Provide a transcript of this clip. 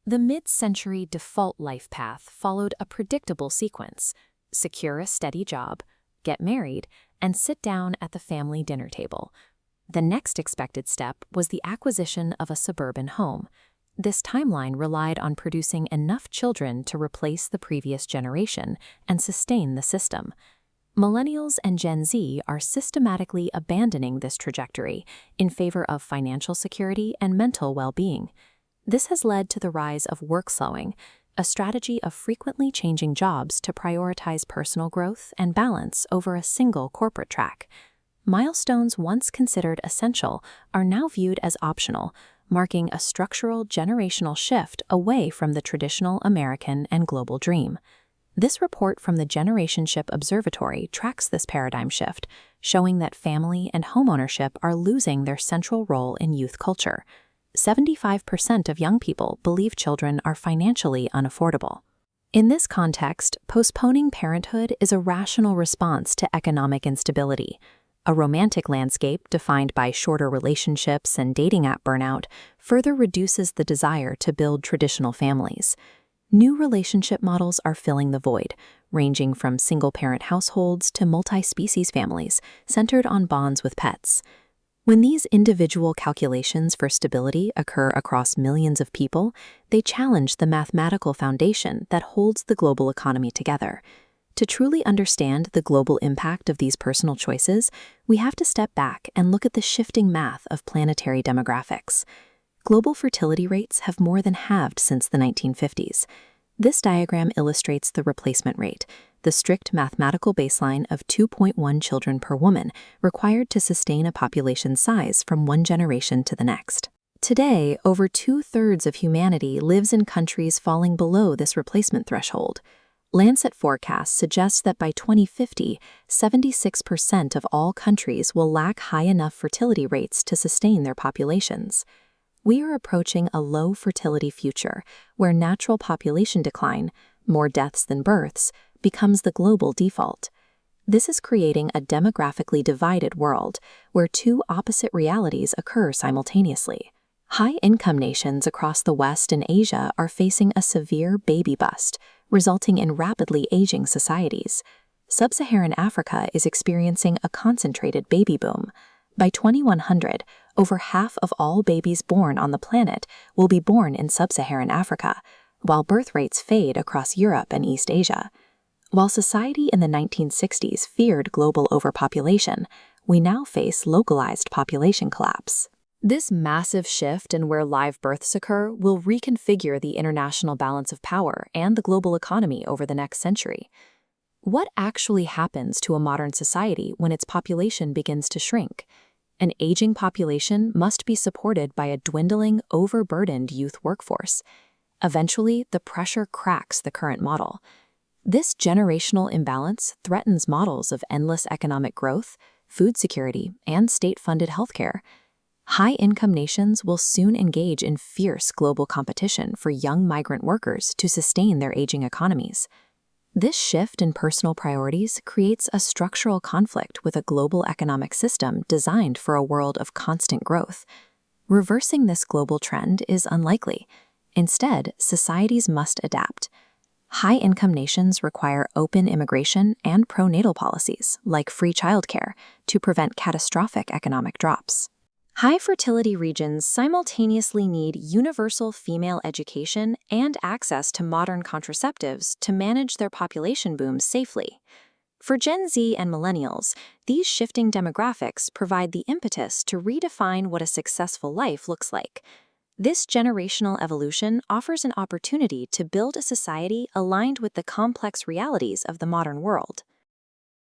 The mid-century default life path followed a predictable sequence: secure a steady job, get married, and sit down at the family dinner table. The next expected step was the acquisition of a suburban home. This timeline relied on producing enough children to replace the previous generation and sustain the system. Millennials and Gen Z are systematically abandoning this trajectory in favor of financial security and mental well-being. This has led to the rise of work slowing, a strategy of frequently changing jobs to prioritize personal growth and balance over a single corporate track. Milestones once considered essential are now viewed as optional, marking a structural generational shift away from the traditional American and global dream. This report from the Generationship Observatory tracks this paradigm shift, showing that family and homeownership are losing their central role in youth culture. 75% of young people believe children are financially unaffordable. In this context, postponing parenthood is a rational response to economic instability. A romantic landscape defined by shorter relationships and dating app burnout further reduces the desire to build traditional families. New relationship models are filling the void, ranging from single-parent households to multi-species families centered on bonds with pets. When these individual calculations for stability occur across millions of people, they challenge the mathematical foundation that holds the global economy together. To truly understand the global impact of these personal choices, we have to step back and look at the shifting math of planetary demographics. Global fertility rates have more than halved since the 1950s. This diagram illustrates the replacement rate, the strict mathematical baseline of 2.1 children per woman required to sustain a population size from one generation to the next. Today, over 2/3 of humanity lives in countries falling below this replacement threshold. Lancet forecasts suggest that by 2050, 76% of all countries will lack high enough fertility rates to sustain their populations. We are approaching a low fertility future where natural population decline, more deaths than births, becomes the global default. This is creating a demographically divided world where two opposite realities occur simultaneously. High-income nations across the West and Asia are facing a severe baby bust, resulting in rapidly aging societies. Sub-Saharan Africa is experiencing a concentrated baby boom. By 2100, over half of all babies born on the planet will be born in Sub-Saharan Africa, while birth rates fade across Europe and East Asia. While society in the 1960s feared global overpopulation, we now face localized population collapse. This massive shift in where live births occur will reconfigure the international balance of power and the global economy over the next century. What actually happens to a modern society when its population begins to shrink? An aging population must be supported by a dwindling, overburdened youth workforce. Eventually, the pressure cracks the current model. This generational imbalance threatens models of endless economic growth, food security, and state-funded healthcare. High-income nations will soon engage in fierce global competition for young migrant workers to sustain their aging economies. This shift in personal priorities creates a structural conflict with a global economic system designed for a world of constant growth. Reversing this global trend is unlikely. Instead, societies must adapt. High-income nations require open immigration and pro-natal policies, like free childcare, to prevent catastrophic economic drops. High-fertility regions simultaneously need universal female education and access to modern contraceptives to manage their population booms safely. For Gen Z and Millennials, these shifting demographics provide the impetus to redefine what a successful life looks like. This generational evolution offers an opportunity to build a society aligned with the complex realities of the modern world.